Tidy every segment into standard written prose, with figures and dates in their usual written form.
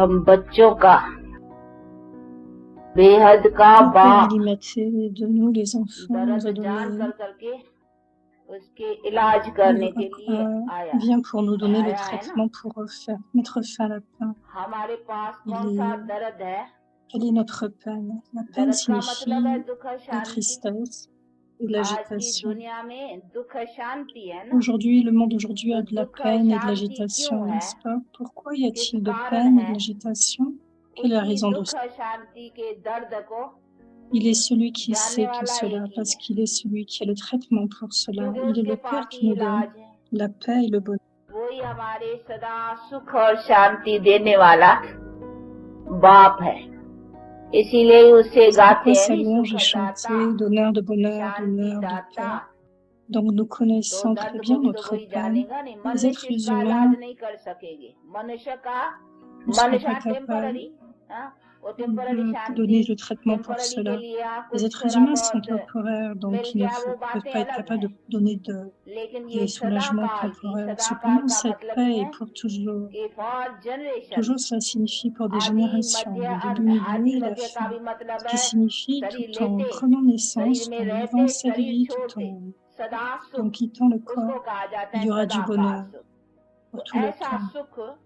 हम बच्चों का बेहद का Le Père बाप illimité de nous, les enfants दर्द जान adorés, कर करके उसके इलाज करने के लिए आया vient pour nous donner le आया है ना। traitement pour mettre fin à la peine. हमारे पास Il कौन सा est- दर्द है? Quelle est notre peine? La peine दर्द का मतलब signifie है दुख la शांति। tristesse et आज की l'agitation. दुनिया में दुख शांति है ना। Aujourd'hui, le monde aujourd'hui a तो de la दुख peine et de शांति l'agitation, क्यों है? n'est-ce pas? Pourquoi y किस a-t-il de कारण peine et de है? l'agitation? Quelle est la उसी raison de दुख ça? शांति के दर्द को Il est celui qui जानने sait tout वाला cela, एक ही parce है, qu'il est celui qui a le traitement pour cela. क्योंकि Il est उसके le Père पास qui ही nous donne इलाज है। la paix et le bonheur. वही हमारे सदा सुख और शांति देने वाला बाप है, इसीलिए उसे C'est गाते pourquoi हैं sa नी louange सुख est दाता chantée d'honneur, de bonheur, शांति d'honneur, de दाता। paix. Donc nous तो connaissons très दर्द को bien भी तो notre कोई peine. जानेगा नहीं। Les मनुष्य êtres इसका humains इलाज नहीं कर सकेंगे। मनुष्य ne seront pas capables temporary, वो टेम्पररी de शांति donner le traitement pour temporary के cela. लिए Les कुछ êtres थोड़ा humains sont बहुत temporaires, मिल donc ils ne गया, वो peuvent बातें pas être अलग capables है। de donner लेकिन des ये soulagements सदाकाल की, temporaires. सदाकाल Cependant, का cette मतलब paix ये est है pour toujours. कि for generation, Toujours, cela signifie pour des आदि générations, मध्य le अंत। début, milieu आदि et la मध्य का fin. भी मतलब Ce qui है signifie शरीर tout en लेते, prenant naissance, शरीर में tout en रहते, vivant sa शरीर vie, tout छोड़ते, सदा en सुख, quittant le उसको corps, कहा जाता il है y aura du सदाकाल bonheur सुख। pour तो tout le ऐसा temps. सुख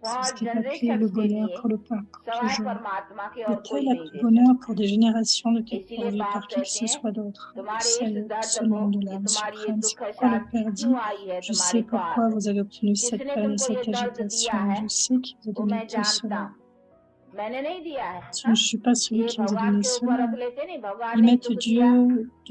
C'est for ce qui est appelé generation le के bonheur लिए pour le peuple, pour सवाए toujours. परमात्मा के Le और कोई tel नहीं दे bonheur सकता। pour des générations ne t'est इसीलिए pourvu बाप par qui que कहते ce हैं soit d'autre, तुम्हारे इस celle दर्द seulement को, de ये l'âme तुम्हारी ये suprême. C'est दुख pourquoi le शांति Père क्यों dit, आई है je तुम्हारे sais pourquoi पास, vous avez obtenu cette किसने peine et तुमको ये cette दर्द दिया agitation. है? Je sais qui vous a वो donné मैं tout जानता cela. हूँ, मैंने नहीं दिया है Je ne suis pas celui ये qui vous a भगवान donné के ऊपर cela. रख लेते नहीं, भगवान Ils ने ही mettent दुख दिया,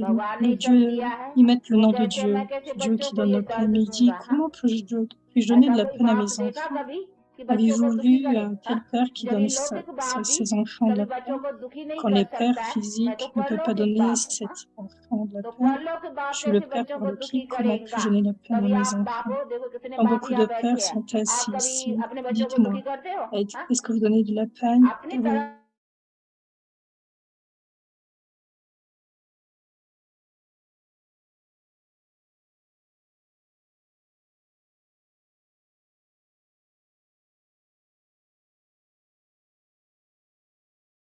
भगवान ने ही सब दिया है। ils mettent le वो nom de कहते हैं Dieu, मैं कैसे Dieu बच्चों qui को donne ये la peine. दर्द Mais il dit, दूंगा? comment puis-je donner ऐसा de la कोई peine à बाप mes देखा enfants? कभी कि बच्चों को Avez-vous दुखी vu करे? quel père qui जब donne ये लौकिक बाप भी ses enfants de कभी la बच्चों paix को दुखी नहीं quand कर les pères सकता है, मैं तो physiques ne peuvent pas परलौकिक donner बाप हूँ। cet enfant de la तो paix? परलौकिक बाप Je suis le कैसे père बच्चों को दुखी parlokik, comment करेगा? puis-je donner la peine à कभी mes आप बाप enfants? हो, देखो कितने Quand बाप beaucoup de यहाँ बैठे pères हैं, sont आप assis कभी ici, अपने बच्चों को dites-moi, दुखी करते हो? est-ce que vous donnez de la peine अपनी à vos तरफ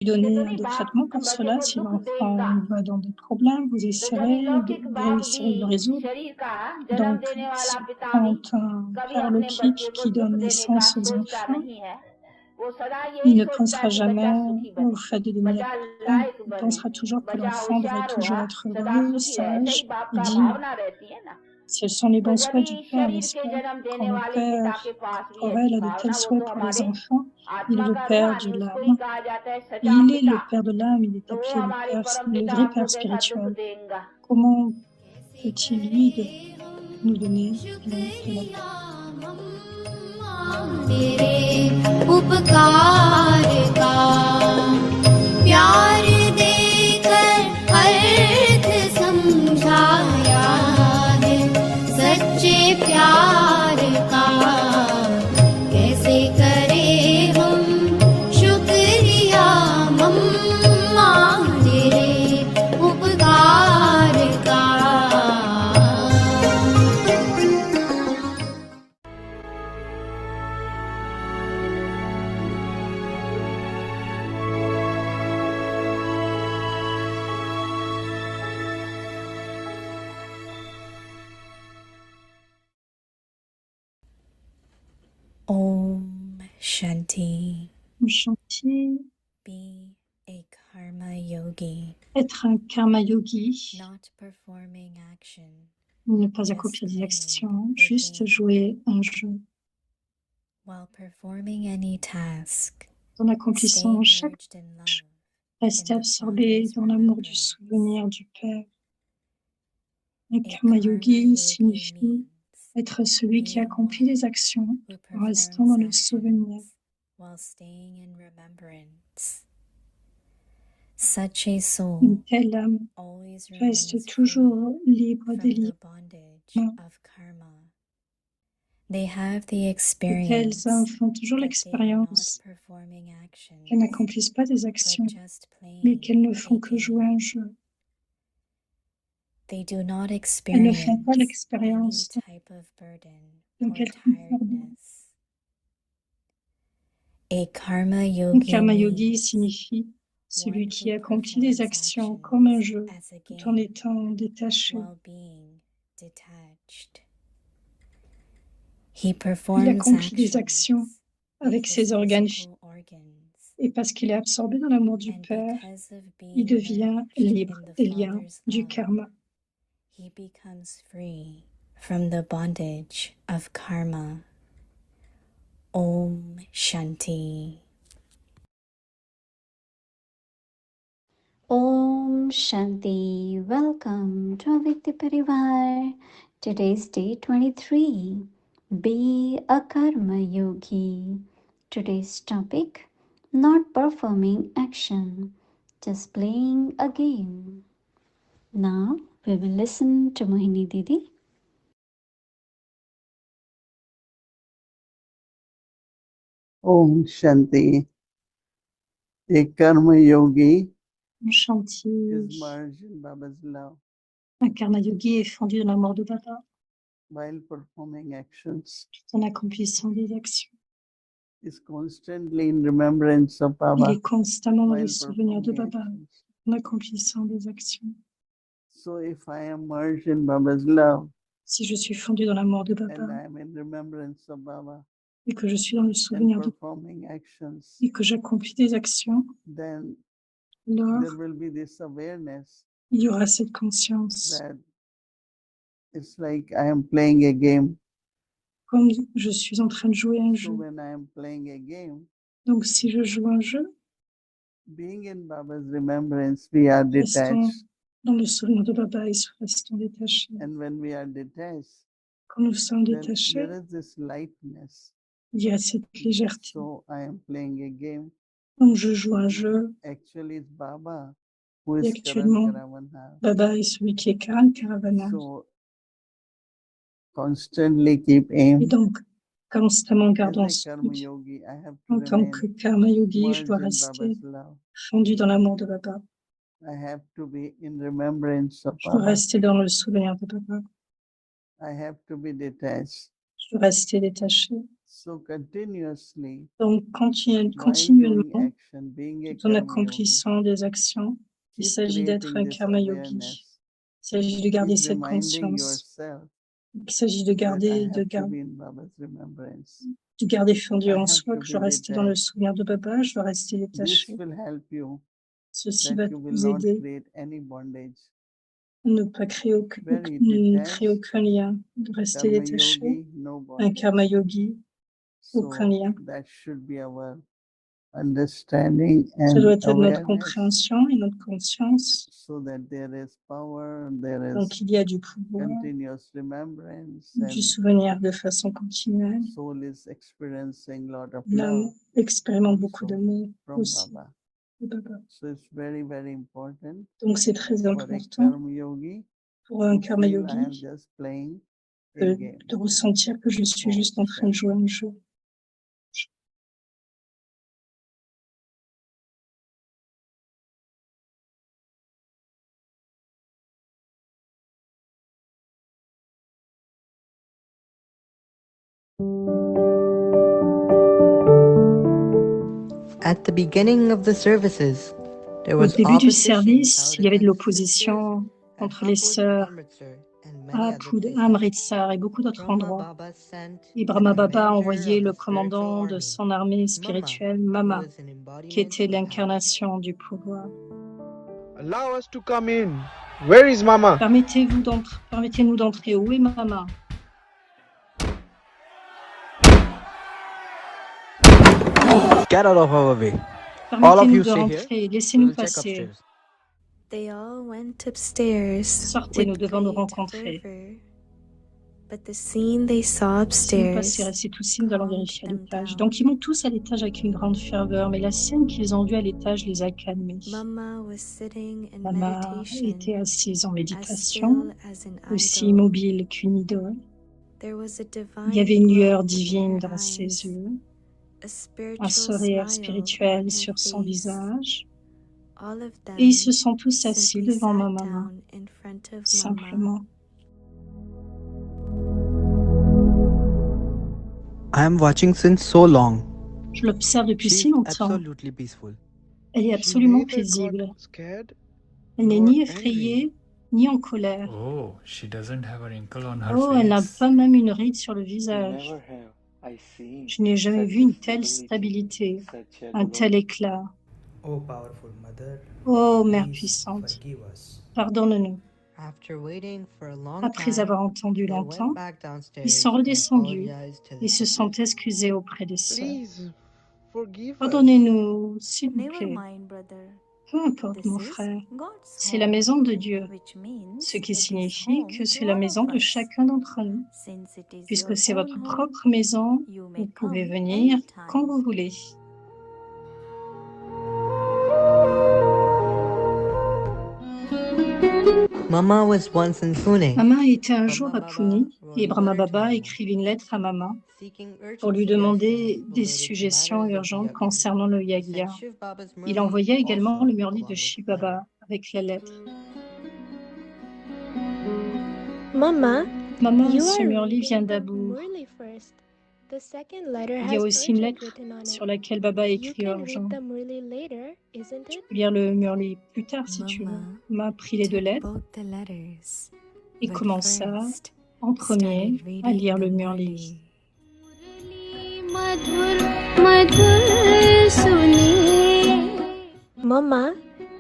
donner तो नहीं, des बाप traitements pour बच्चे cela? को Si दुख l'enfant देगा। va dans des problèmes, vous तो जब essaierez ये लौकिक vous बाप réussirez de le भी, résoudre. शरीर का जन्म Donc, देने वाला पिता भी quand un कभी père अपने lokique बच्चे को qui दुख donne देने का naissance aux सोचता enfants, नहीं है, वो सदा il यही ne सोचता है pensera कि jamais बच्चा सुखी au बने, fait de donner la बच्चा peine. लायक Il बने, pensera toujours que बच्चा l'enfant devrait होशियार हो, toujours être सदा heureux, सुखी रहे। ऐसे ही sage बाप et का digne. भावना रहती है ना। Ce sont les तो bons जब souhaits du भी Père, शरीर n'est-ce के pas? जन्म Quand देने le वाले पिता Père के पास भी corporel अच्छी a de भावना, tels वो souhaits तो pour les हमारे enfants, il आत्मा est le का Père अभिमानी, de उसको ही l'âme. कहा जाता है Et सच्चा il est पिता। le Père de l'âme, il est तो वो appelé हमारे परम le पिता vrai हमको Père कैसा दुख spirituel. देगा? Comment peut-il, lui, nous donner de la paix? तेरे उपकार का प्यार देकर अर्थ समझाया है, सच्चे प्यार का कैसे करे हम शुक्रिया मम्मा तेरे उपकार का। Om Shanti. Shanti, Be a karma yogi, être un karma yogi, not performing action, ne pas just accomplir des playing actions, a juste game. jouer un jeu. While performing any task, En stay accomplissant chaque merged in love, tâche, rester in the absorbé Father's dans l'amour du remembrance. souvenir du Père. Un A karma yogi yogi signifie means être celui qui being accomplit one les actions who en restant dans performs le souvenir. actions while staying in remembrance. Such a soul Une telle âme always remains reste free toujours libre des from the liens. bondage of karma. They have the De experience telles âmes font toujours that they are not l'expérience performing actions, qu'elles n'accomplissent pas des but actions, just mais playing qu'elles ne a font que jouer game. un jeu. They do not Elles ne font pas experience any l'expérience type of burden d'un or quelconque fardeau. tiredness. A karma Un yogi karma yogi means signifie one celui who qui accomplit les performs actions actions comme un jeu, as a tout en game étant détaché. while being detached. He Il performs accomplit des actions actions avec with his ses organes physical organs, et parce qu'il est absorbé dans l'amour du and Père, because of il being devient merged libre in the et liant Father's du love, karma. he becomes free from the bondage of karma. Om Shanti. Om Shanti. Welcome to Avyakti Parivar. Today's day 23. Be a Karma Yogi. Today's topic, not performing action, just playing a game. Now we will listen to Mohini Didi. Om Shanti. A karma yogi Shanti. is merged in Baba's love Un karma yogi est fondu dans l'amour de Baba while performing actions. tout en accomplissant des actions. Is constantly in remembrance of Il Baba est constamment dans le while souvenir de performing Baba actions. en accomplissant des actions. So if I am merged in Baba's love Si je suis fondu dans l'amour de and Baba I am in remembrance of Baba et que je suis dans le and souvenir de Baba performing actions, et que j'accomplis des actions, then alors there will be this awareness il y aura cette conscience. that it's like I am playing a game. Comme je suis en train de jouer un So jeu. when I am playing a game, Donc si je joue un jeu, being in Baba's remembrance, we are restons detached. dans le souvenir de Baba et restons détachés. And when we are detached, Quand nous sommes then détachés, there is this lightness. il y a cette légèreté. So I am playing a game. Donc je joue un jeu Actually, it's Baba who et is Karan actuellement, Karavana. Baba est celui qui est Karan Karavana. So constantly keep Et aim. donc, constamment As gardons a ce karma but. yogi, I have to En tant que remain karma yogi, je merged dois in rester Baba's love. fondu dans l'amour de Baba. I have to be in remembrance of Je dois Baba. rester dans le souvenir de Baba. I have to be detached. Je dois rester détaché. So continuously, Donc, while continuellement, doing action, being a tout en karma yogi, accomplissant des actions, il keep s'agit d'être creating un this karma yogi. awareness. Il s'agit de garder Keep cette reminding conscience. yourself Il s'agit de that I garder, have to be in Baba's remembrance. fondu I en have soi, to que je be dois rester dans le detached. souvenir de Baba, je dois rester This détaché. will help you Ceci that va you will vous not aider create any bondage. à ne pas créer Very ne detached, créer aucun lien, de rester karma détaché. yogi, no Un bondage. karma yogi, aucun So lien. that should be our understanding Ça doit and être notre awareness, compréhension et notre conscience. so that there is power, there is Donc, il y a du pouvoir, continuous remembrance, du and souvenir de façon continuelle. soul is experiencing lot of L'âme love expérimente beaucoup also d'amour from aussi Baba. de Baba. So it's very, very important Donc, c'est très for a important karma yogi pour un to karma feel I am yogi just playing a de, game. de ressentir que je suis Oh, juste en train de jouer un jeu. At the beginning of the services, there Au was début du opposition service, held il y avait de against the sisters l'opposition at entre les Hapud, sœurs Amritsar, and many à other Apud, places. Amritsar et beaucoup d'autres Brahma endroits. Baba sent Et the Brahma Baba a commander envoyé of le the spiritual commandant de army, son armée Mama, spirituelle, who Mama, was an qui embodiment était of power. l'incarnation du pouvoir. Allow us to come in. Where is Mama? Permettez-nous d'entrer. Où est Mama? Get out of our way. Permettez-nous de rentrer. Laissez-nous passer. They all went upstairs Sortez, nous with devons nous great rencontrer. fervor. But the scene they saw Si nous upstairs passer ces tous signes, nous allons calmed vérifier à them l'étage. down. Donc, ils montent tous à l'étage avec une grande ferveur, mais la scène qu'ils ont vue à l'étage les a calmés. Mama was sitting in Mama meditation, était assise en as méditation, still as an aussi idol. immobile qu'une idole. There was a Il y avait une divine lueur glow in divine her dans ses eyes, yeux, a un spiritual sourire smile spirituel on sur her son face. visage. All of Et ils them se sont tous assis simply devant ma sat maman, down in front of Mama. simplement. I am watching since so long. Je l'observe depuis She's si longtemps. absolutely peaceful. Elle est She absolument neither got paisible. scared Elle n'est nor ni angry. effrayée, ni en colère. Oh, she doesn't have a wrinkle on her Oh, elle n'a face. pas même une ride sur le visage. Je n'ai jamais vu une telle stabilité, un tel éclat. Oh, powerful mother, Oh, Mère please puissante, forgive us. pardonne-nous. After waiting for a long Après time, avoir entendu they longtemps, went back ils downstairs sont and redescendus apologized to et the se sisters. sont excusés auprès des sœurs. Please forgive us. Pardonnez-nous, s'il vous Never plaît. mind, brother. Peu importe, This mon is frère. God's C'est la home, maison de Dieu, which means ce qui it is signifie home que c'est to la all maison of de us. chacun d'entre nous. Since it is Puisque your c'est own votre home, propre maison, you vous may pouvez come venir quand anytime. vous voulez. Mama was once in Pune, Mama était un jour à Brahma Pune wrote et a Brahma letter to Baba Mama, écrivit une lettre à Mama seeking pour lui urgent demander suggestions des related to suggestions matters of the urgentes yajna. concernant le He yagya. sent Shiv Baba's Il Murli envoya également also le Murli along de with the Shiv letter. Baba avec la lettre. Mama, Maman, you ce are Murli vient reading the d'Abour. Murli first. The second letter Il y a has aussi une urgent lettre written on sur it. laquelle Baba You écrit can urgent. read the Murli later, isn't Tu it? peux lire le Murli plus tard si tu veux. Mama Mama a pris les deux took lettres both the letters, et but commença first en premier started à reading lire the le Murli. Murli. मधुर मधुर सुने Mama,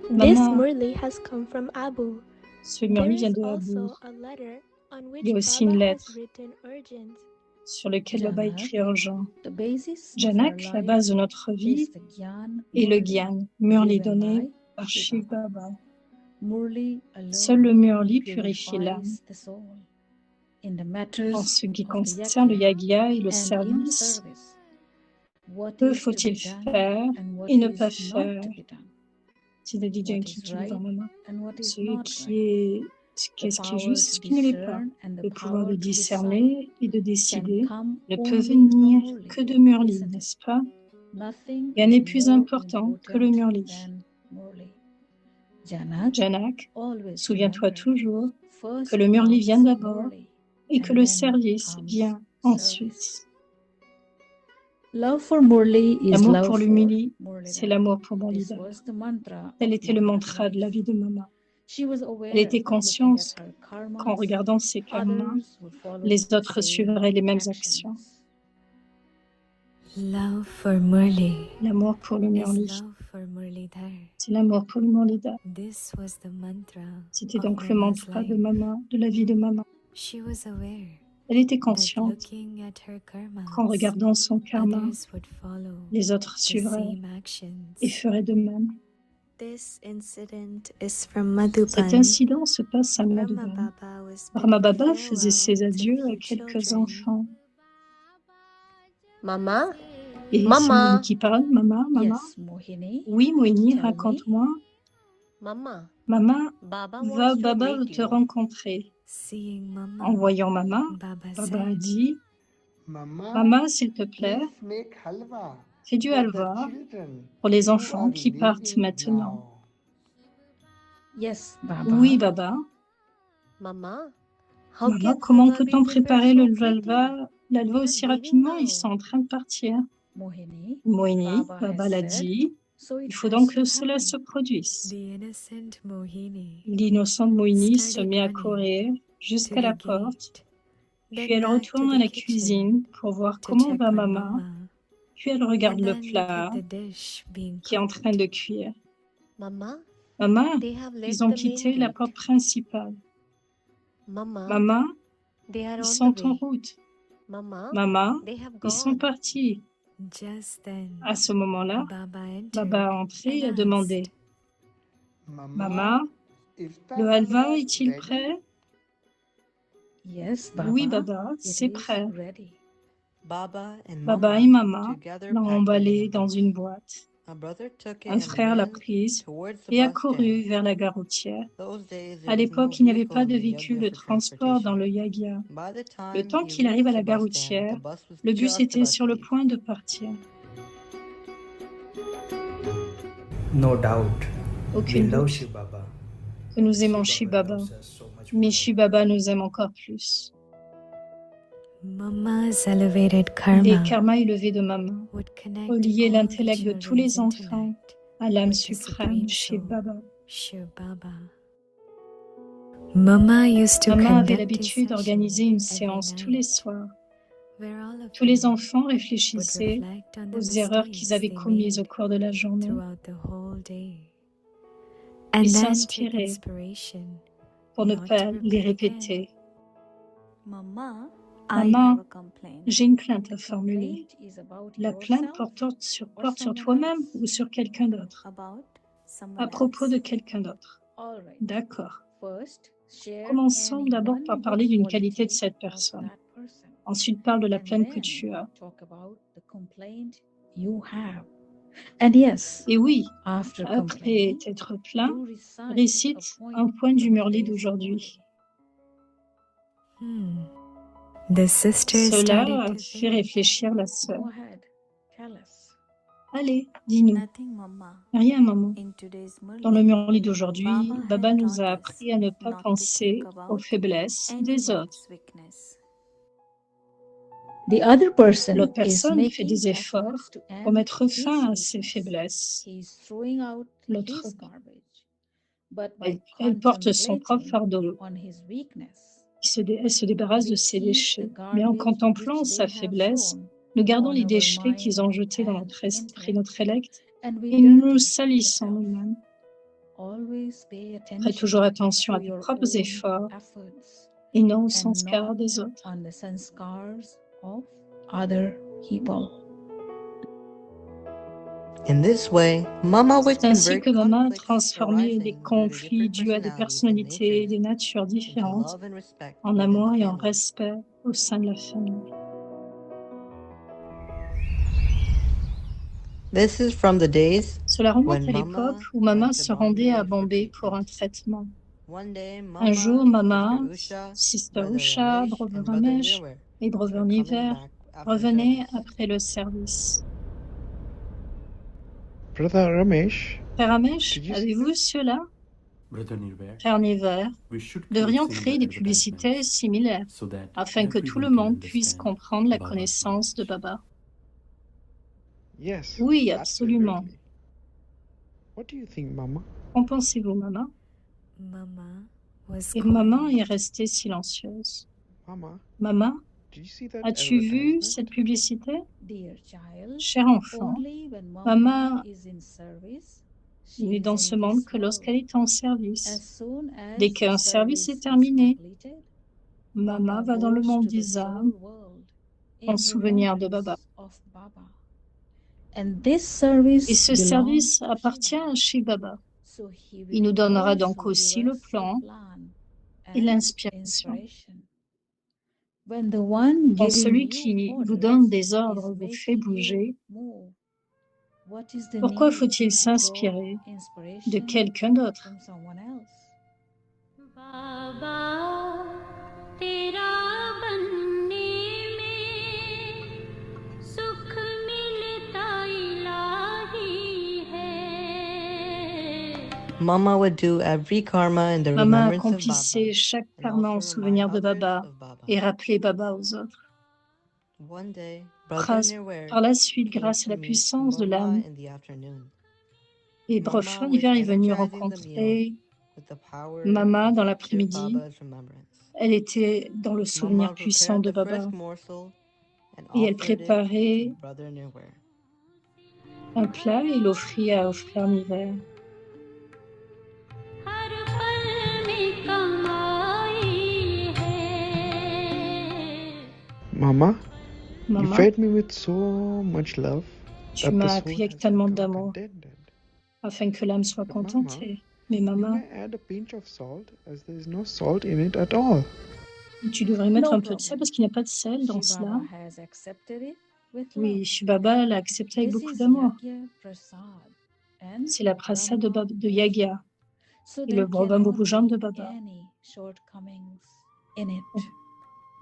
this Maman, Murli has come from Abu. ce There Murli vient is de also Abour, a letter on Il y a which aussi une Baba has lettre written urgent. sur laquelle Baba écrit urgent. The basis of our Janak, la life base de notre vie, is the Gyan est le Murli Gyan, Murli given donné by par Shiv Shiv Baba. Baba. Murli Seul le alone Murli purifie l'âme. purifies the soul. In the En matters ce qui of the concerne le yajna Yagya et le and in service, service, what que is to be faut-il done faire and what et ne pas is not faire? to be done, C'est de DJ what qui is dit right devant maman. and what is Ce not qui right. est, The qu'est-ce qui est power juste, to ce qui ne l'est pas. discern and the Le pouvoir power de to decide discerner et de can décider come ne peut only venir from Murli, que de Murli, isn't it? n'est-ce pas? Nothing Rien is n'est plus more important que le important Murli. than Murli. Janak, Janak, always souviens-toi remember, toujours que first le Murli vient comes d'abord Murli et que and le then service comes vient service. ensuite. Love for Murli is L'amour love pour le for Murli, c'est Murlidhara. l'amour pour This Murlidhara. was the mantra Tel of était le Mama's mantra de la life. vie de maman. She was Elle aware était that looking consciente at her qu'en karmas, regardant ses karmas, others would follow les the autres same suivraient les mêmes actions. actions. Love for Murli L'amour pour le is Murli, love for Murlidhar. c'est l'amour pour le Murlidhara. This was the mantra C'était of donc le Mama's mantra de life. maman, de la vie de maman. She was aware Elle était that consciente looking at her qu'en karmas, regardant son karma, others would follow les autres the suivraient same et actions. feraient de même. This incident is from Cet Madhuban. incident se passe à Brahma Madhuban. Baba was Brahma bidding Baba faisait farewell ses to adieux à few quelques children. enfants. Mama, Et c'est Mama. Mohini qui parle. Maman, maman. Yes, Mohini, Oui, Mohini, tell me. raconte-moi. Mama, Maman, Baba va wants to Baba meet te you. rencontrer. Seeing Mama, En voyant maman, Baba Baba a said, dit, Mama, Maman, s'il te plaît, please make halwa fais du for the halva children pour les who enfants are qui partent leaving maintenant. now. Yes, Baba. Oui, Baba. Mama, how Maman, can comment halwa be peut-on prepared préparer so le quickly? halva aussi They are leaving rapidement? Ils now. sont en train de partir. Mohini, Mohini, Baba Baba has l'a said, dit, so it il faut has donc to que cela happen. se produise. the innocent Mohini L'innocente Mohini se started met à running courir to jusqu'à the la porte, gate, puis then elle back to retourne à the la kitchen cuisine pour voir to comment check va on maman, Mama, puis elle regarde and le then look plat at the dish being qui est en train cooked. de cuire. Mama, Maman, they have left ils ont the main quitté la gate. porte principale. Mama, Maman, they are ils on sont the en way. route. Mama, Maman, they have ils sont gone. partis. Just then, À ce moment-là, Baba entered Baba a entré et a and demandé, asked, Mama, Maman, is the le halva halwa est-il ready? prêt? Yes, Oui, Baba, Baba, it c'est is prêt. ready. Baba and Baba et Mama Maman together l'ont packed it emballé in a dans box. une boîte. A brother took it Un and frère l'a ran prise towards the et a bus couru stand. vers la gare routière. Those days À there was no l'époque, il n'y avait vehicle pas in de the véhicule Yagya de for transport dans le transportation. Yagya. By the Le time temps he qu'il arrive à reached la the gare bus stand, routière, the bus was le bus just était about sur to le leave. point de partir. No doubt, we Aucune love doute Shiv Baba. que nous Shiv aimons Baba Shiv Baba, loves us so much mais more. Shiv Baba nous aime encore plus. Mama's elevated Les karma karmas élevés de maman would connect reliaient all the l'intellect de tous les children's enfants intellect à l'âme with the suprême, supreme Shiv soul, Baba. Shiv Baba. Mama used to Maman avait conduct a l'habitude session d'organiser une every séance tous les night soirs. where all of Tous les them enfants would réfléchissaient reflect on the aux erreurs qu'ils mistakes avaient they commises au made cours de la journée throughout the whole day, et and then take s'inspiraient inspiration pour ne not pas to les repeat again. répéter. Mama, Maman, j'ai une plainte à formuler. complaint is about La plainte yourself porte sur someone toi-même else? ou sur quelqu'un d'autre? About À someone propos else. de quelqu'un d'autre. All right. D'accord. First, share Commençons any d'abord one par good parler d'une qualité de quality cette of personne. that person. Ensuite, parle de la And plainte que then tu as. talk about the complaint you have. And yes, Et oui, after après complaining, t'être plaint, do recite récite un point du from Murli today's d'aujourd'hui. The sister Cela started to fait think. réfléchir la sœur. Go ahead, tell us. Allez, dis-nous. Nothing, Mama. Rien, maman. In today's Dans le Murli, Murli d'aujourd'hui, Baba Baba had nous a taught us appris à ne pas not to penser think aux about faiblesses des autres. anyone's weakness. The other person L'autre is personne fait making des efforts efforts to pour end mettre his fin à ses weakness. faiblesses. He's throwing out L'autre, his garbage. But by elle porte son propre contemplating fardeau. on his weakness, Elle se débarrasse de we ses keep the déchets. Mais en garbage contemplant which sa they have faiblesse, thrown nous gardons on les our déchets qu'ils ont mind jetés dans and notre esprit, intellect, notre élect, and we et nous nous dirty the salissons self. nous-mêmes. Always pay Prête toujours attention attention à to tes your propres own efforts efforts et non aux and sanskars not des autres. on the sanskars of other people. In this way, Mama would C'est ainsi convert que Maman a conflicts transformé arising des due to conflits different dus à des personalities and personnalités et des natures natures into différentes love and respect en within amour the et en family. respect au sein de la famille. This is from the days Cela remonte when à l'époque Mama où Maman went to se rendait à Bombay Bombay for pour un treatment. traitement. One day, Un jour, Mama, Mama, Sister Usha, Sister Brother Usha, Ramesh, Brother and Brother Ramesh Nirwar et Brother were coming Niver back after revenaient service. après le service. Brother Ramesh, Frère Ramesh, did you see avez-vous this? cela? Brother Nirvair, Frère Niver, we should devrions create créer similar des publicités advertisements similaires so that afin que tout le everyone can monde puisse understand comprendre la Baba's connaissance de knowledge. Baba. Yes, Oui, absolument. absolutely. What do you think, Mama? Qu'en pensez-vous, Maman? Mama was Et Maman quiet. est restée silencieuse. Mama, Maman, did you see that as-tu vu advertisement? cette publicité? Dear child, Cher enfant, only when Maman Mama is in service, she n'est is dans in ce monde this que world. lorsqu'elle est en service. As soon as Dès the qu'un service est service is terminé, completed, Maman Mama va dans le goes monde to the des soul âmes world en in souvenir de Baba. remembrance of Baba. And this service Et ce belongs service to appartient Shiva. à Shiv Baba. So he Il nous will donnera also donc aussi give le us the plan plan et and l'inspiration. inspiration. When the one Quand giving celui you qui vous orders donne des is ordres vous fait making you bouger, move, what is the pourquoi need faut-il to draw s'inspirer de inspiration quelqu'un d'autre? from someone else? बाबा तेरा बनने में सुख मिलता इलाही है Mama would do every karma in the Maman remembrance of Baba accomplissait chaque and karma en also souvenir remind de others Baba of Baba. et rappelait Baba aux autres. One day, Brother Grâce- Nirwar Par la suite, came grâce à to la meet puissance de Mama l'âme, in the afternoon. et Mama Frère was Niver est venu energizing the rencontrer meal with the power Maman of dans Sister l'après-midi. Baba's remembrance. Elle était dans le souvenir Mama puissant prepared de the Baba first morsel and et elle offered it préparait to Brother Nirwar. un plat et l'offrit au frère Niver. हर पल में कमाई है Mama, you Maman, fed me with so much love tu that the m'as soul accueilli avec has tellement become d'amour contented. afin que l'âme soit But Mama, contentée. Mais You maman, may add a pinch of salt as there is no salt in it at all. tu devrais mettre No un peu de sel problem. parce qu'il n'y a pas de sel dans Shiv cela. Baba has accepted it with love. Oui, Shiv Baba l'a accepté avec This beaucoup is d'amour. Yagya Prasad and C'est la prasad de, Brahma de Yagya So et there le Brahma cannot Bhujam de be Baba. any shortcomings in it.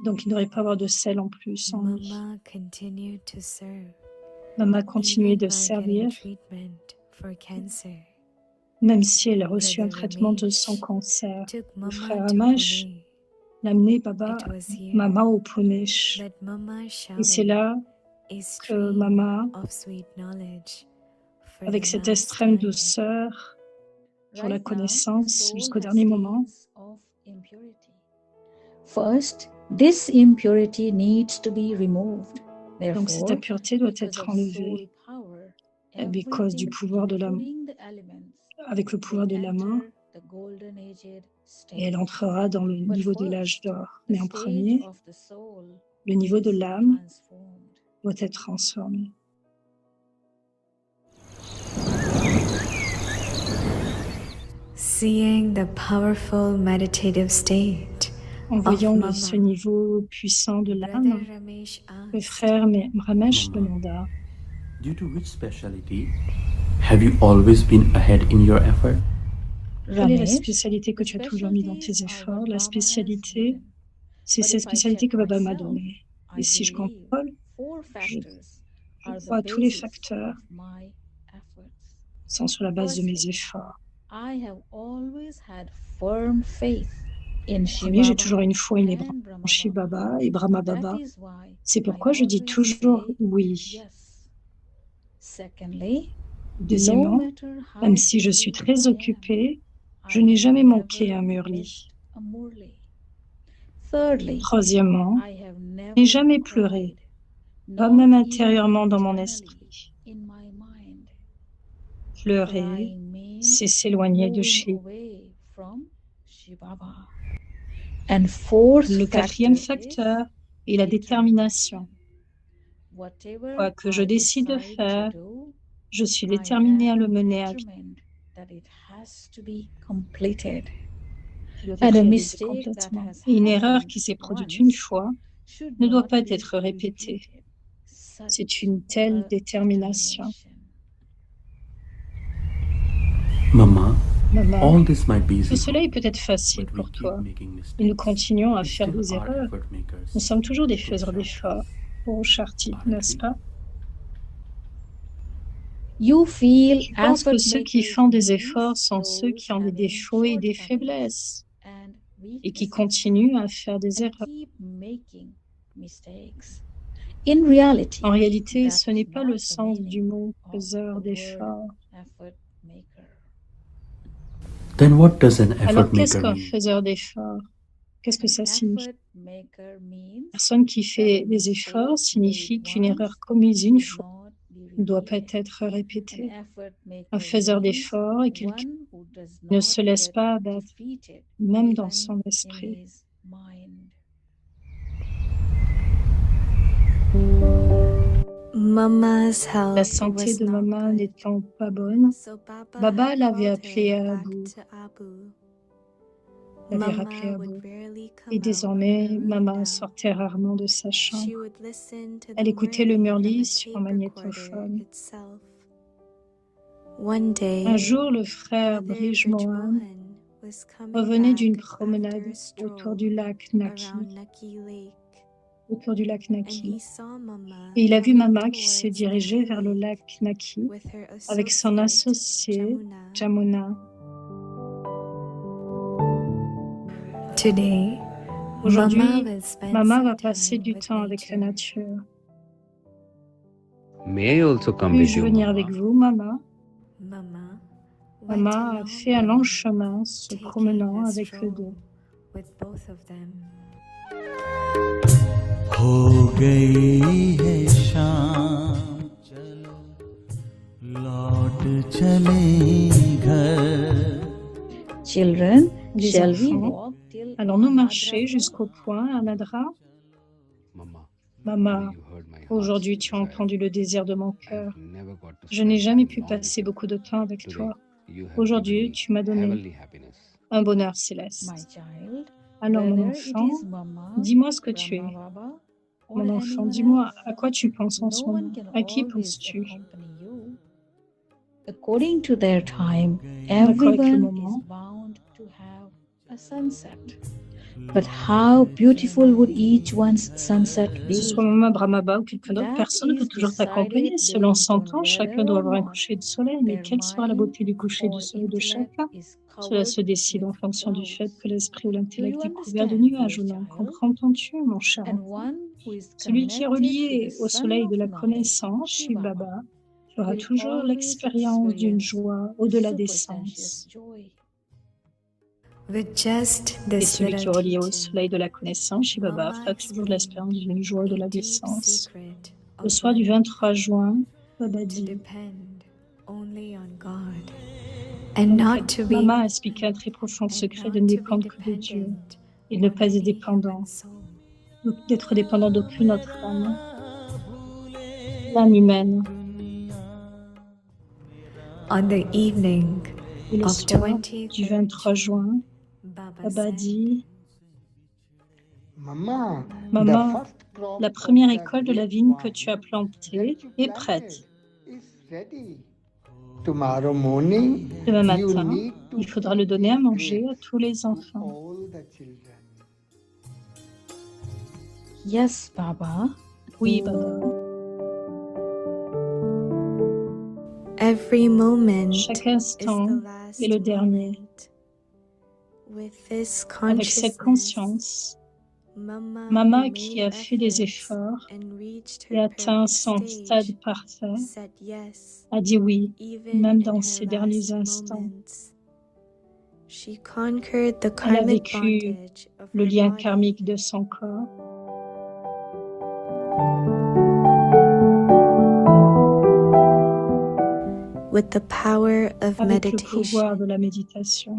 Donc il ne devrait pas avoir de sel en plus en lui. Mama continued to serve, Maman continuait even de while servir, getting treatment for cancer. même si elle a reçu un Brother traitement de Ramesh son cancer. took Le Mama frère to Ramesh Pune l'amener Baba, It was here Mama au Punesh. that Mama Et c'est Shaman là is que stream Mama, of sweet knowledge for avec the cette last extrême time. douceur pour la Right now, connaissance soul jusqu'au has dernier moment, stains of impurity. First, this impurity needs to be removed. donc cette Therefore, impureté doit because être of enlevée soul power, because du everything, pouvoir de la, including the elements, avec le pouvoir de will la main, enter the golden aged et elle state. entrera dans le But niveau de l'âge first, d'or. the Mais en stage premier, of the soul le niveau de is l'âme transformed. doit être transformé. Seeing the powerful meditative state En of voyant Mama, ce niveau puissant de Brother l'âme, Ramesh le asked, frère Ramesh demanda, Due to which specialty have you always been ahead in your effort? quelle est la Ramesh, spécialité que the tu as toujours mis dans tes specialties are efforts? what La Baba has spécialité, given. c'est But cette if I spécialité check que Baba m'a myself, donnée. I Et si je believe contrôle, four je factors are the crois tous les basis facteurs of my efforts. sont sur la base de mes Firstly, efforts. I have always had firm faith in Premier, j'ai Shiva toujours Baba une foi and inébranlable Brahma en Shiv Baba. Baba et Brahma That Baba. is why C'est I pourquoi je dis always toujours say oui. yes. Secondly, no Deuxièmement, matter même how si je suis busy très I am, occupée, je I n'ai have jamais manqué never un Murli. missed a Murli. Thirdly, Troisièmement, I have je n'ai never jamais pleuré, cried, pas not même even intérieurement dans mon internally esprit. in my mind. Pleurer, Crying means c'est s'éloigner de moving Shiv. away from Shiv Baba. And fourth Le quatrième factor is facteur est la détermination. whatever Quoi que je I décide de decide faire, to do, je suis I déterminée à le am mener à bien. determined that it has to be completed. Il doit And être a réalisé mistake that complètement. has Et une erreur happened qui s'est produite une once fois should ne doit not pas be être répétée. repeated. C'est Such une telle a détermination. determination. Mama, Maman, all this might be tout easy, cela est peut-être facile but we pour keep toi, making mais nous mistakes. continuons à We faire still des are erreurs. effort makers. Nous sommes toujours des faiseurs Purusharthas. d'efforts. Pour Sharti, n'est-ce pas? You feel Je pense que effort ceux qui makers font des means efforts sont ceux those qui ont des having défauts et des shortcomings faiblesses and et qui weaknesses continuent à faire des and erreurs. keep making mistakes. In reality, En réalité, that ce is n'est pas not le the sens du meaning mot of faiseur the word d'efforts. effort maker. Then what does an Alors, effort qu'est-ce maker qu'un mean? faiseur d'efforts? Qu'est-ce que ça signifie? Effort maker means Personne qui that fait a des efforts mistake signifie made qu'une erreur once commise une should fois not be ne doit pas repeated. être An répétée. effort Un maker faiseur means d'efforts est quelqu'un one who does qui ne not se laisse get pas abattre, defeated même dans even son in esprit. his mind. Mama's La health santé was de not maman good, n'étant pas bonne, so Baba Baba had l'avait called appelé her à back Abu, to Abu. l'avait rappelé à Mama would Abu. rarely Et come out désormais, from her maman room sortait rarement de sa now. She chambre. would listen to the Elle écoutait le Murli from Murli a sur un tape recorder magnétophone. itself. One Un day, jour, le frère Brother Brij Brij Mohan Mohan was coming revenait d'une back promenade after a autour stroll du lac Naki, around Nucky Lake, and Naki. he saw Mama Et il a vu coming Mama qui se towards dirigeait Nucky vers le Lake lac Naki with her avec son associate associé Jamuna. Jamuna. Today, Aujourd'hui, Mama will spend Mama va some passer time du with temps avec la nature. nature. May I also come with Puis-je you, venir Mama? avec vous, Mama? Mama went Mama a a long fait un long way, chemin se taking promenant a avec eux stroll deux. with both of them. हो गई है शाम चलो लौट चले घर Children, Les shall we enfants, walk till allons-nous Anadra marcher jusqu'au point Anadra? Maman, aujourd'hui tu as entendu le désir de mon cœur. Je n'ai jamais pu passer beaucoup de temps avec toi. Aujourd'hui, tu m'as donné un bonheur céleste. My child, Alors mon whether it enfant, is Mama, dis-moi ce que tu es. Brahma Baba, or Mon enfant, anyone dis-moi else, à quoi tu penses en no ce one moment. can À qui always penses-tu? accompany you. According to their time, D'accord avec le everyone moment. is bound to have a sunset. but how beautiful would each one's sunset Que ce be? soit Mama Brahmaba ou quelqu'un d'autre, That personne ne peut is toujours t'accompagner. decided Selon based son on temps, chacun whether doit or avoir un not coucher de soleil, mais their quelle sera la mind beauté du coucher du or soleil de intellect chacun? is Cela se covered décide en with fonction du fait que l'esprit ou Do l'intellect you est couvert de understand, nuages ou dear non. child? Comprends-tu, mon cher And enfant? one who is Celui qui est connected to the relié au sun soleil de of la knowledge, connaissance, Shiv Shiv Baba, Baba, fera will toujours always l'expérience d'une experience joie au-delà des supersensuous sens. joy. With just Et this celui qui est little relié au teaching, soleil de la connaissance, Shiv Baba, Mama fera toujours explained l'expérience d'une joie a au-delà des deep sens. secret Le of soir du learning 23 juin, Baba to dit, depend only on God and not to be Maman a expliqué un très profond secret de ne dépendre que de Dieu et de ne pas être dépendant, d'être dépendant d'aucune autre âme, l'âme humaine. On the evening Et le of soir 23 du 23 juin, Baba Baba said, dit, Mama, Maman, la première école de la vigne que tu as plantée est prête. Tomorrow morning, Demain you matin, need to il faudra le donner à manger à tous les enfants. all the children. Yes, Baba. Oui, Baba. every moment Chaque is instant the last est le dernier. moment. With this Avec cette consciousness, conscience, Mama qui a fait des efforts efforts and reached et her atteint perfect son stage stade parfait, said yes, a dit oui, even même in dans her ces derniers last instants. moments. She conquered the Elle a karmic vécu bondage of le her lien body karmique de son corps. with the power of Avec le meditation, pouvoir de la méditation,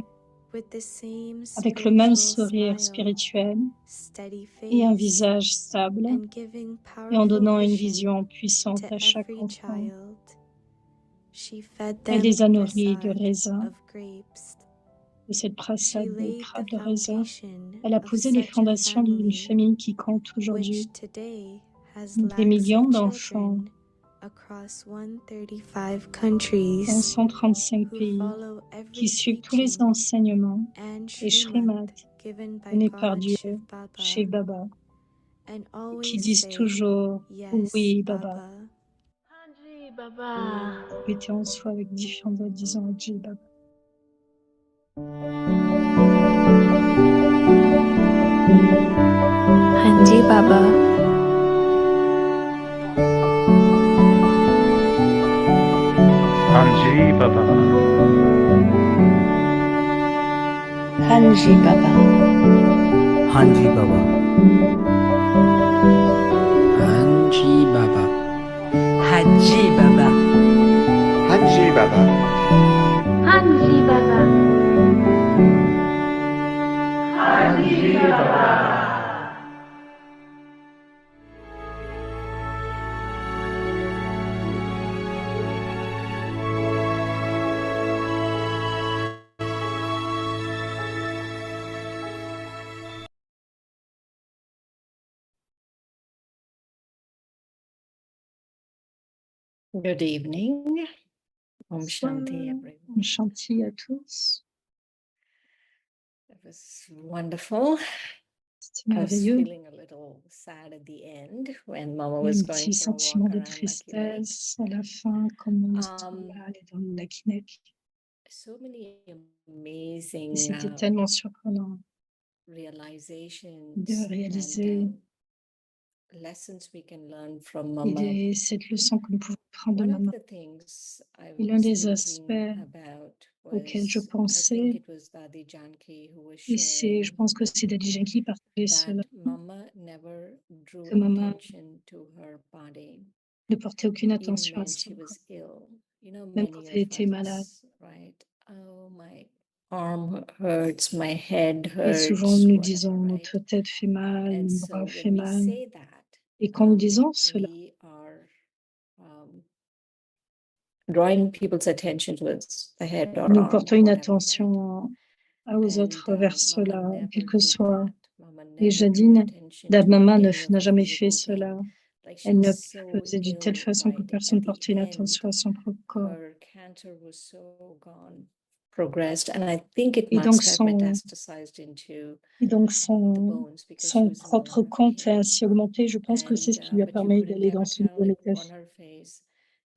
with the same avec le même spiritual sourire smile, spirituel steady et un face, visage stable, and giving et en powerful donnant une vision vision puissante to à chaque every enfant. child. She fed Elle them les a nourris de prasad raisin, of grapes. de cette She prasade de laid the crabe de raisin. foundation Elle a of posé les such a fondations d'une family famille qui compte aujourd'hui which today has des lakhs millions of d'enfants children across 135 dans countries 135 who pays follow qui every suivent tous les teaching enseignements and et Srimad Srimad given by donnés par God Dieu, Shiv Baba, Shiv Baba, and qui always disent say, toujours yes, oui, Baba. Baba. Hanji Baba. Répétez en soi avec différentes voix disant Ji Baba. Hanji Baba. Hanji Baba. Hanji Baba. Hanji Baba. Hanji Baba. Haji Baba. Haji Baba. Hanji Baba. Hanji Baba. Good evening. Om Bonsoir, Shanti, everyone. Om Shanti à tous. It was wonderful. C'était I was merveilleux. feeling a little sad at the end when Mama Il y a was un going petit for a walk sentiment de around Lucky Lake. tristesse à la fin, comme on Um, allait dans le lac Nec. So many Et amazing c'était tellement surprenant realizations de réaliser and lessons we can learn from et Mama. cette leçon que nous pouvons prendre de One of Maman. the things I Et l'un was des thinking aspects about auxquels je was, I think pensais, it was Dadi Janki who was et je sharing pense que c'est Daddy qui partageait cela, that Mama never drew que Maman attention to her body, ne portait aucune even attention à when son she corps, was ill. You know, même quand many elle of était malade. us, right? Oh, my arm hurts, my head Et souvent hurts, nous whatever, disons right? notre tête fait mal, And mon so bras fait when we mal. say that, Et quand nous disons cela, we are drawing people's attention towards the head or nous arm or portons une whatever, right? attention aux And autres vers cela, Mama quel never que did soit. that. Mama Et never drew Jadine, attention to Maman any of n'a her jamais fait physical cela. thing. Like she Elle ne was so faisait d'une telle ill, façon que right? At personne the portait une end, attention à son propre corps. her cancer was so gone. progressed, and I think it Et donc must have son, metastasized into et donc the son, bones because she son was in a propre lot of compte a pain. ainsi augmenté. Je pense que c'est ce qui lui a But you permis couldn't d'aller dans ever ce tell niveau it on métaphysique. her face,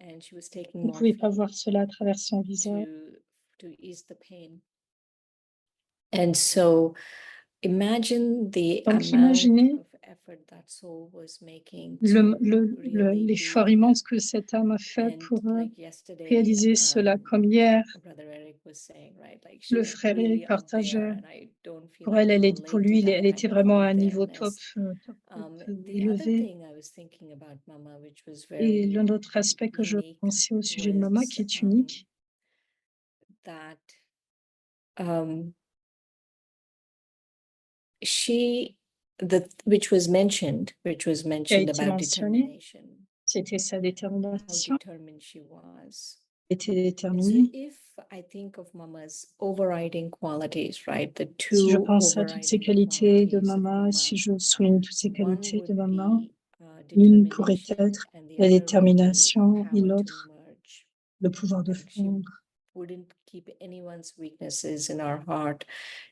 and she was taking Vous ne pouvez pas morphine voir cela à travers son visage. to ease the pain. And so imagine the Donc amount imaginez of effort that soul was making to really l'effort heal immense that. que cette âme a fait And pour like yesterday, réaliser cela, comme hier, Brother Eric was saying, right? Like she le was frère really Eric up there, partageait. and I don't feel Pour I elle, can pour relate to lui, that elle kind était of vraiment à up un niveau top, there-ness. top The other élevé. thing I was thinking about Mama, which was Et very l'un autre aspect que je unique, pensais au sujet de Mama, qui est unique, that which was mentioned qui a été about mentionné, determination, c'était sa how détermination, determined she was. était And so déterminée. if I think of Mama's overriding qualities, right, the Si je two pense à toutes ces overriding qualités de qualities of Mama, Mama, si je souligne toutes ces one qualités de would Mama, be l'une pourrait determination, être and the la other would be détermination et power to l'autre merge. le pouvoir de Right? She fondre. wouldn't keep anyone's weaknesses in her heart.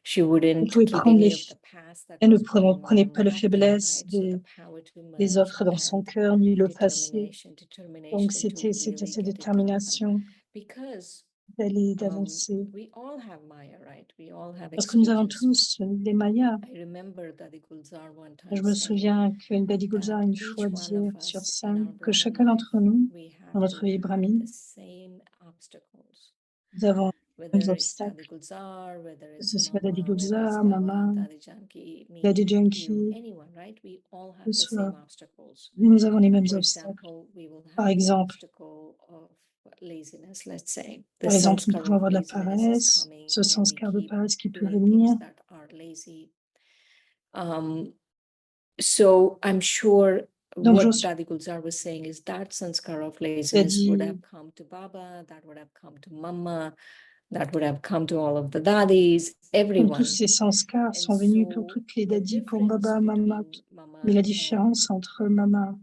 She Vous wouldn't pouvez keep prendre any of the past that elle ne was going prenait on pas les back then, faiblesses right? So the des power to les merge autres dans son and cœur, ni le passé. determination Donc to c'était really cette get it done. détermination Because d'aller, d'avancer. we all have Maya, right? We all have Parce que nous avons experience. tous des Mayas. I remember Dadi Gulzar one Je time me saying souviens que Dadi Gulzar une each fois one dire of sur us in scène our que Brahma chacun life, d'entre nous, we have dans to notre vie have brahmine, the same obstacles. nous avons les mêmes Whether it's Dadi obstacles. Gulzar, whether Que it's ce soit Dadi Mama, whether it's Gulzar, Baba, Mama, Dadi Janki, me, Dadi you, Janki, anyone, right? We all que have the ce soit, same obstacles. nous avons les mêmes For obstacles. example, we will Par have the exemple, obstacle of laziness, let's say. The par exemple, nous sanskar pouvons of avoir de la laziness is paresse, coming, ce and we sanskar de keep paresse qui peut doing venir. things that are lazy. So I'm sure Donc, what je suis Dadi Gulzar was saying is that sanskar of laziness would Dadi, have come to Baba, that would have come to Mama, that would have come to all of the dadis, donc tous everyone. ces sanskars And sont venus pour so toutes les the dadis, pour difference Baba, Mama. between Mama Mais la and différence entre Mama,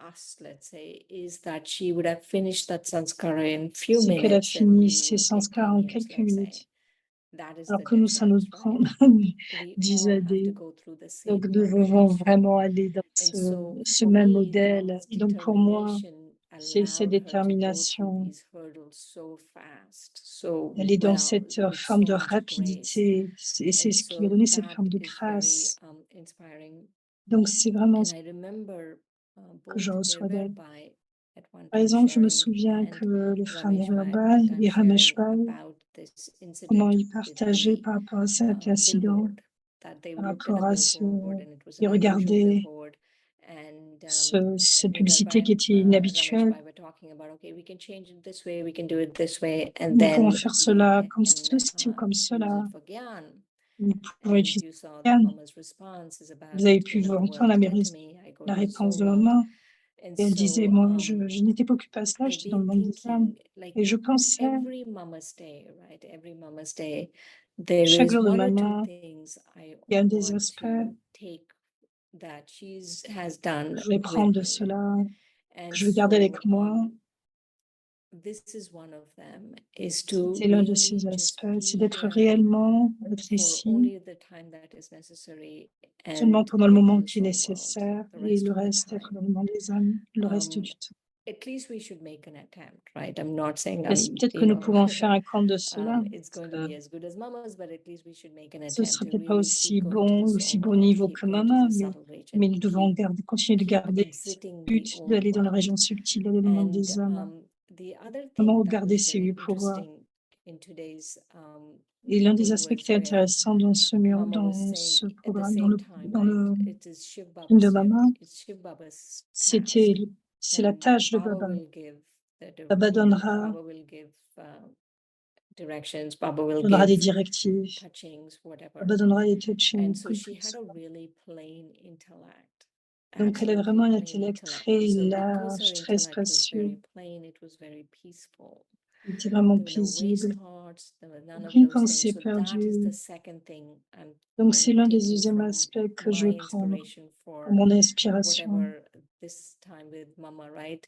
us, let's say, is that she would have finished that sanskara in few c'est qu'elle a minutes and fini we ses will take sanskars 10 en years, quelques let's say. minutes. That is Alors the que nous, ça nous difference, prend right? We 10 all have to années. go through the Donc, same nous devons progression. vraiment aller dans And so ce for même me, modèle. Mama's Et donc, pour moi, determination c'est cette allowed her to go through détermination these hurdles so fast, so d'aller dans well, cette with forme so de much grace. rapidité. Et c'est And ce qui lui a so donné cette that forme de is very grâce. inspiring. Donc, c'est vraiment And ce I remember que je both reçois d'elle. Nerbhai at one Par time exemple, je me sharing souviens and que le frère Ramesh Bhai at Nerbal one time et Ramesh sharing Bhai, about this comment incident ils with partageaient the par rapport à cet incident, billboard, that they par looked at a rapport à ce... billboard and it was Ils an unusual regardaient billboard. And cette me, publicité Nerbhai qui and était Ramesh inhabituelle. Bhai were talking about, okay, we can change it this way, we can do it this way, and Nous pouvons then faire we cela comme can ceci ou comme use cela. it for Gyan. Nous pouvons And utiliser you saw Gyan. Mama's response is about, Vous avez pu you know, entendre well, Tatami, I go la to réponse de Soul World. maman. And Et elle disait, so moi, je n'étais pas occupée à cela, I've j'étais dans le been monde des âmes. thinking, like Et je pensais, every Mama's Day, right? Every Mama's Day, there chaque is jour de one or two maman, things I il y a un des want aspects to take that has que done je vais prendre with de me. cela, que And je vais garder avec so moi. this is one of them, is to C'est l'un de really ces just aspects, be c'est d'être here réellement, être for ici, only the time that is necessary seulement and pendant le get moment to the qui est soul world nécessaire, the et rest le of the reste, être time. dans le monde des âmes, le reste du temps. At least we should make an attempt, right? I'm not saying Peut-être que nous pouvons faire un compte de cela. it's going to be as good as Mama's, but at least we should make an Ce ne attempt sera to peut-être pas really keep going to the aussi soul bon world, niveau keep que going to maman, the subtle region, mais nous devons continuer de keep garder ce exiting the but old d'aller dans la world. région subtile, d'aller dans le monde des âmes. The other Vraiment thing that garder was ces very 8 pouvoirs. interesting in today's Et l'un des thing aspects qui was était where intéressant dans ce mur, Mama was dans saying ce at the programme, same time, dans le right? It is Shiv film de Baba's maman, it's Shiv Baba's c'est la and tâche de Baba Baba. will give Baba donnera Baba will give directions, Baba will des give directives, touchings, whatever. Baba donnera des touchings. And so she had a really plain intellect. Donc elle a Absolutely vraiment un plain intellect intellect. très So because large, her très intellect was spacieux. very plain, it was very peaceful. Il était vraiment There were no waste paisible. thoughts, there were none of Aucune those things. pensée So that is perdue. the second thing I'm Donc c'est l'un des taking deuxièmes from aspects que je my vais prendre inspiration pour for mon inspiration. whatever this time with Mama, right?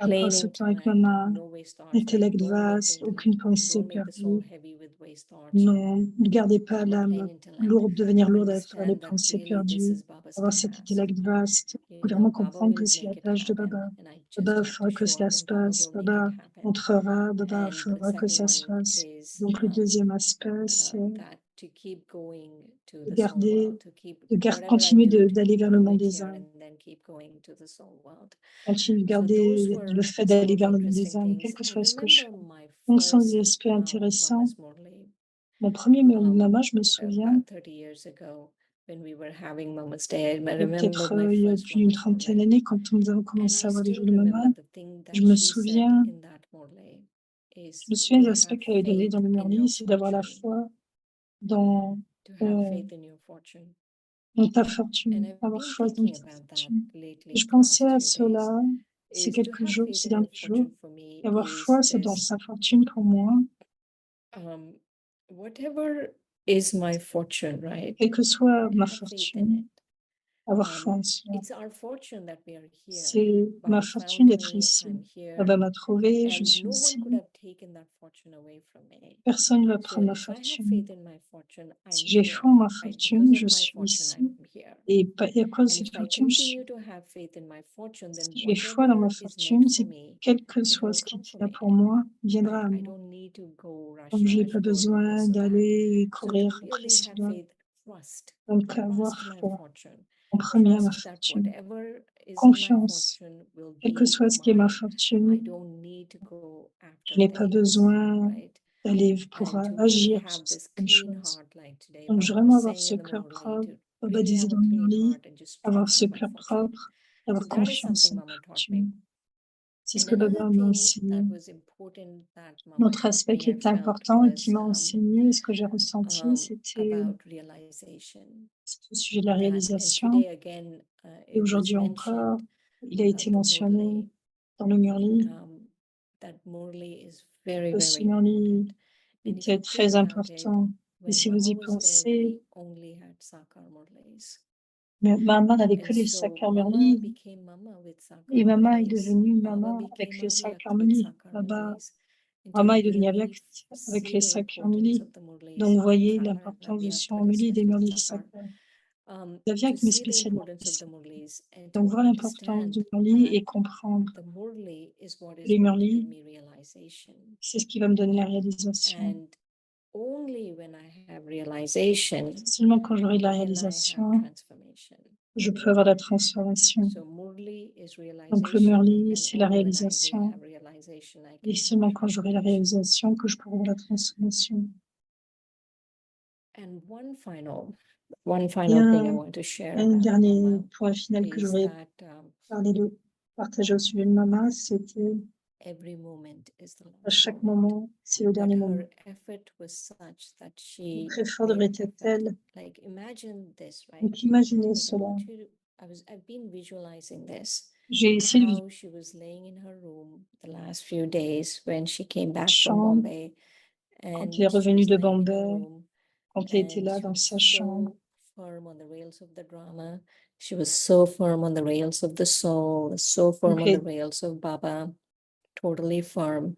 Après ce Claiming temps avec intellect, maman, no waste thoughts, right? intellect Don't make the vaste, aucune intellect, pensée don't make the soul perdue. heavy with waste thoughts. Non, ne gardez pas Have a plain l'âme intellect. lourde, devenir lourde avec les Understand that pensées really this perdues. is Baba's Avoir cet task. intellect vaste, You faut vraiment know, Baba comprendre will que c'est la make it tâche de happen, Baba. and I just Baba have fera to que show cela up, se and Baba passe, will make Baba it happen. entrera, Baba And the fera que ça second se one fasse. is Donc le deuxième aspect, c'est that to keep going to de the soul garder, world, to keep de whatever I continuer do, to d'aller keep vers le doing monde it des here âmes. and then keep going to the soul world. Continue de So those garder were le fait some d'aller of the vers le monde des interesting âmes, things. quel que I soit ce que je remember fais. my Donc, sans des first aspects intéressants, Mama's Murli mon premier maman, je me souviens, about 30 years ago when we were having Mama's Day. I il y a remember peut-être my il y a first plus d'une Mama's trentaine Murli. d'années, quand nous avons And commencé I à avoir les still jours de maman, remember the thing je that me she said souviens, in that Murli is je me souviens to des aspects have qu'elle avait donnés faith dans le in Murli, your c'est d'avoir la fortune, foi dans to have faith in your fortune. ta And fortune, I've avoir been foi dans thinking ta about that fortune. lately, Je the pensais last à few days. cela ces Is to quelques have jours, faith ces in your derniers jours. fortune for me Et avoir is foi, c'est dans sa fortune pour moi. Whatever is my fortune, right? Quelle que soit ma Have faith in fortune, it. avoir foi en cela. It's our fortune that we are here. C'est ma Baba fortune found d'être me, ici. I'm here, Baba m'a trouvé, je and suis no one ici. could have taken that fortune away from me. Personne ne va So prendre ma if I have fortune. faith in my fortune, Si I'm j'ai here, foi en ma right? fortune, Because je of my suis fortune, ici. I'm here. Et à cause de And cette if I fortune, je suis. continue to have faith in my fortune, then Si j'ai foi dans ma whatever is fortune, meant c'est for me, quel que it soit will ce qui come est for là me. pour moi, viendra Right? à I moi. don't need to go rush, Donc, j'ai rush, pas go do this besoin or that. d'aller So to courir après really have cela. faith, trust Donc, avoir my foi fortune. en premier à ma Trust that fortune. whatever is in my Confiance, fortune will quel que be soit ce qui est ma mine. I fortune, don't need to go je after n'ai pas things, besoin right? d'aller pour And to really agir have sur this certaines clean choses. heart like today, Donc, Baba vraiment was avoir saying ce in the cœur Murli, propre. to Baba really disait have a dans le clean Murli, heart and just avoir trust ce my cœur fortune. propre, avoir So that is confiance something en Mama taught fortune. me. C'est ce And que Baba another m'a thing enseigné. that was important that Mama L'autre taught aspect me, qui I était felt, important et qui was m'a enseigné, et ce que j'ai ressenti, c'était about realization. au sujet de la That, and réalisation. today again, Et it was aujourd'hui encore, mentioned, il a été the mentionné Murli, dans le Murli that Murli is very, que ce very Murli important. And if était you très think about it, important. Et when si vous Mama y was there, pensez, we only had Sakar Murlis. mais maman n'avait que And les so Sakar Mama Murli. became Mama with Sakar Et maman est Murlis. devenue Baba maman became avec les Avyakt Sakar with Murli. Sakar Baba, Murlis. And maman to est devenue really Avyakt avec see les the Sakar importance Murli. of the Murlis, Donc, vous voyez Sakar and l'importance du Avyakt, son but Murli et des especially Murlis Sakar. Sakar. To Avyakt, mais see the spécialement importance les of the Sakar. Murlis and Donc, to voir l'importance understand du Murli et that comprendre the Murli is what is les going to give Murli, me realization. c'est ce qui va me donner la réalisation. And only when I have realization, Seulement quand j'aurai de la can I have réalisation, transformation. je peux avoir la transformation. So Murli is Donc, le realization, Murli, and c'est la only when I réalisation. have realization, I Et can seulement have quand j'aurai la transformation. réalisation que je pourrai avoir la transformation. And one final Et thing I want to share un about dernier Mama point final que is j'aurais that partager au sujet de maman, c'était every moment is the à last chaque moment. moment, c'est le That dernier moment. her effort was such that she Votre effort made devrait être effort. tel. Like imagine this, right? Donc imaginez Like I cela. want you to, I've been visualizing this. J'ai essayé de How she was laying in her room the last few days when she came back from chambre, Bombay, quand and elle est she revenue was de laying in her Bombay, room, quand elle était and là she dans was sa chambre. so firm on the rails of the drama. She was so firm on the rails of the soul, so firm Donc on the elle rails of Baba, totally firm.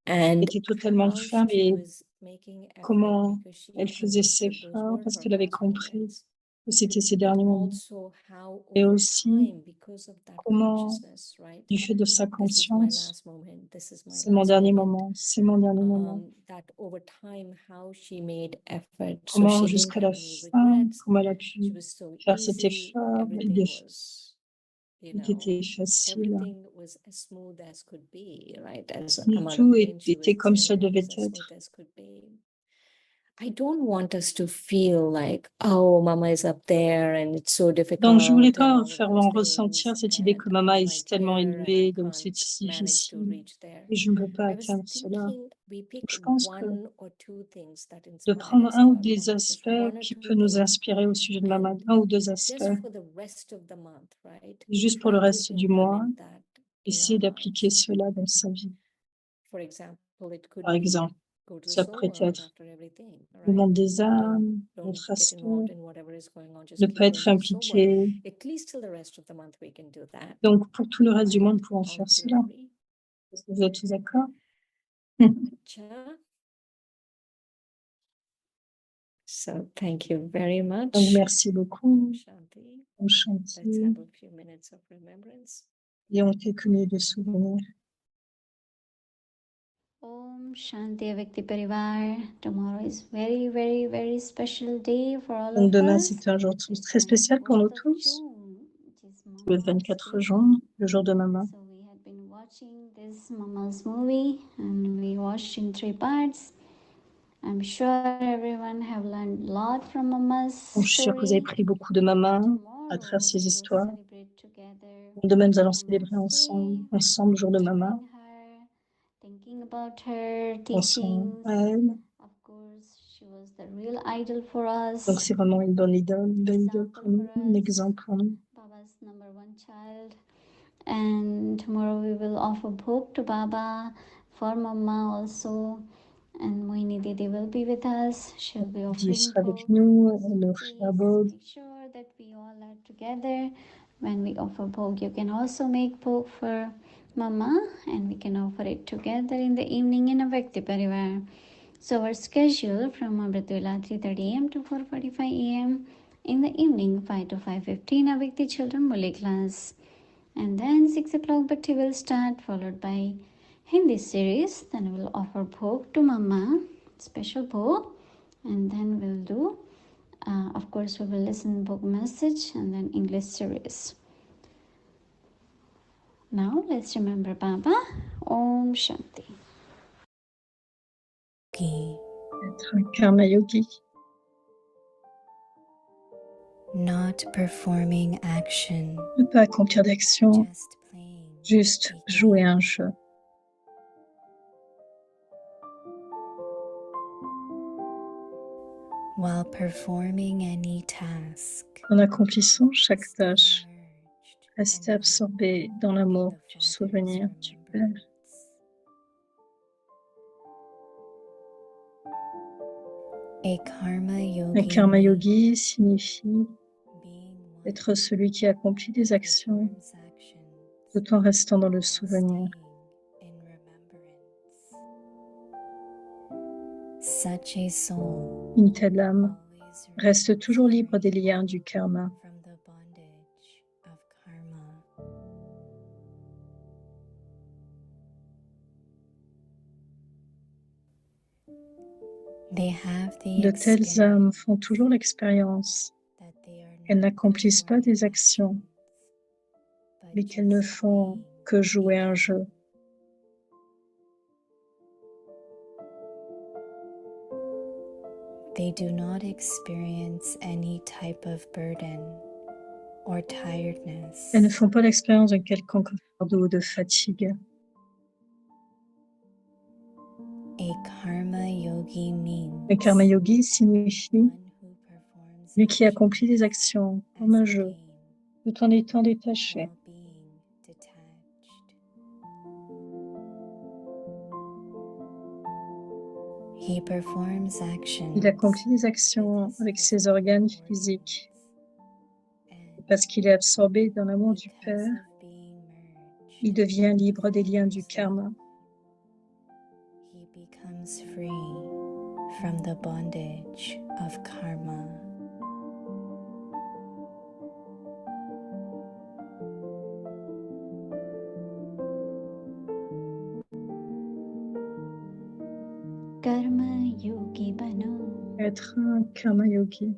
And était totalement how ferme she et was making effort comment because she elle faisait ses understood those efforts were parce her qu'elle avait last compris moments. que c'était ses But derniers moments. also how Et over aussi time, because of that comment, consciousness, right? du fait de sa This is my conscience, last moment. This is my c'est mon last dernier moment. moment, c'est mon dernier moment. That over time, how she made effort, so Comment she didn't jusqu'à la have any fin, regrets. comment elle a She pu was so faire cet easy. effort, Everything was, you tout know, était facile. everything was as smooth as could be, right? As Tout Amalapin, she était was comme saying ça it was devait as smooth être. as could be. I don't want us to feel like, oh, Mama is up there and it's so difficult. Donc, je voulais and pas all of faire those en things, ressentir cette idée que and maman I'm est right tellement here and I élevée, donc can't c'est si manage to difficile. reach there. Et je ne peux pas I was atteindre cela. thinking we pick Donc, je pense que one or two things that de inspire prendre us un ou about des Mama, just aspects one or qui two peut nous things, inspirer au sujet de maman, and un ou deux aspects, just for the rest of the month, right? et juste pour le Try to reste du mois, implement that in essayer our d'appliquer lives. cela dans sa vie. For example, it could Par be exemple, go to the ça soul pourrait world être after everything, le right? monde des âmes, Don't notre get aspect, involved in whatever is going on just ne pas pure être and sober. impliqué. At least till the rest of the month we can do that. Donc, pour tout le reste du mois, nous pouvons All faire of you cela. agree? Est-ce que vous êtes tous d'accord? Cha? So thank you very Donc, much. merci beaucoup. Shanti. Om Let's Shanti. have a few minutes of remembrance. Ayons quelques minutes de souvenirs. Om Shanti Avyakti Parivar. Tomorrow is very, very, very special day for all Donc, of demain, us. c'est un jour très It's on the spécial pour nous 4th of tous. June, which is Le Mama's 24 Day. juin, le jour de maman. So we had been watching this Mama's movie and we watched in 3 parts. I'm sure everyone have learned a lot from Mama's Donc, je suis sûre que vous avez story. pris beaucoup de maman à travers Tomorrow ces we will histoires. celebrate together Demain, nous allons célébrer Mama's ensemble, Day, ensemble le jour de maman, remembering her, thinking about her pensant teachings. à elle. Of course, she was the real idol for Donc, us, c'est vraiment une bonne idole pour nous, un exemple pour nous. Baba's number one child. And tomorrow we will offer bhog to Baba for Mama also. And Mohini Didi will be with us. She'll be Didi offering sera avec bhog. nous, elle nous fera Please bhog. make sure that we all are together when we offer bhog. You can also make bhog for Mama and we can offer it together in the evening in a Avyakti Parivar. So our schedule from Amritula 3:30 a.m. to 4:45 a.m. In the evening 5 to 5:15 Avyakti Children Muli class. And then 6 o'clock Bhakti will start, followed by Hindi series. Then we'll offer bhog to Mama, special bhog. And then we'll do, of course, we will listen bhog message and then English series. Now let's remember Baba. Om Shanti. Être un karma yogi. Not performing action, Ne pas accomplir d'action, juste jouer un jeu. while performing any task, En accomplissant chaque tâche, rester absorbé dans l'amour du souvenir du Père. a karma Un yogi, karma yogi signifie être celui qui accomplit des actions tout en restant dans le souvenir. such a soul Une telle âme reste toujours libre des liens du karma. from the bondage of karma. They have the De telles experience âmes font toujours l'expérience that they are qu'elles not n'accomplissent pas des actions, mais qu'elles ne font que jouer un jeu. They do not experience any type of burden or tiredness. Elles ne font pas l'expérience d'un quelconque fardeau ou de fatigue. A karma yogi means Le karma yogi signifie one who performs celui qui accomplit des actions comme un jeu, tout en étant détaché. while being detached. He performs actions Il accomplit des actions avec ses organes physiques. Et parce qu'il est absorbé dans l'amour du Père, il devient libre des liens du karma. he becomes free from the bondage of karma. Karma Yogi Bano. Être un karma yogi.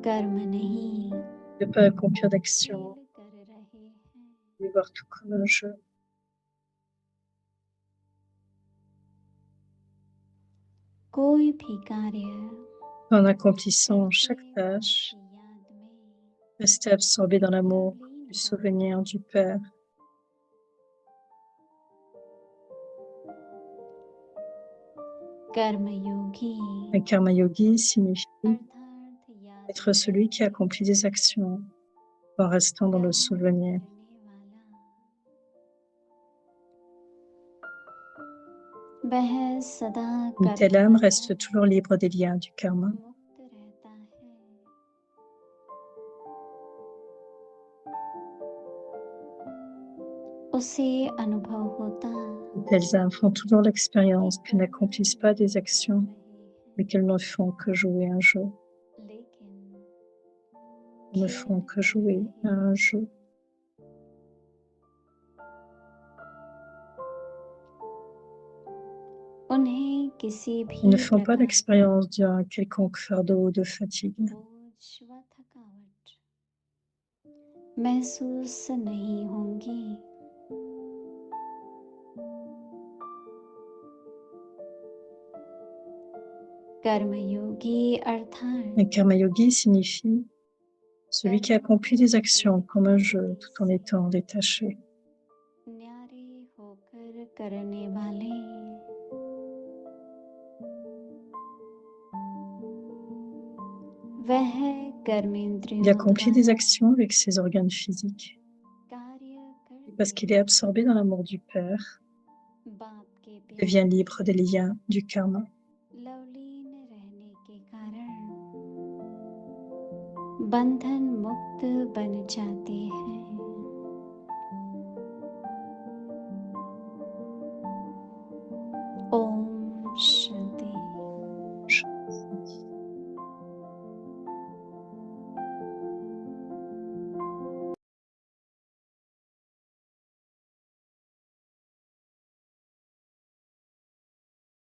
Karma nahi. Ne pas accomplir d'action, Kar rahe hain. de voir tout comme un jeu. Koi bhi karya En accomplissant chaque tâche, ki yaad mein rester absorbé dans l'amour du souvenir du Père. Karma Yogi. Un karma yogi signifie अर्थात याद être celui qui accomplit des actions en restant dans le souvenir. करने वाला वह सदा Une telle âme reste toujours libre des liens du karma. उसे अनुभव होता De telles âmes font toujours l'expérience qu'elles n'accomplissent pas des actions, mais qu'elles ne font que jouer un jeu. Elles ne font que jouer à un jeu. उन्हें किसी Elles भी ne font pas प्रकार l'expérience d'un quelconque fardeau ou de fatigue. बोझ व थकावट महसूस नहीं होंगी। कर्मयोगी अर्थात Un karma yogi signifie celui qui accomplit des actions comme un jeu tout en étant détaché. न्यारे होकर करने वाले वह Il कर्मेंद्रियों accomplit द्वारा des actions avec ses organes physiques. कार्य Et parce qu'il est absorbé dans l'amour du Père, बाप के il devient libre des liens du karma. Lovleen रहने के कारण बंधन मुक्त बन जाते हैं। ओम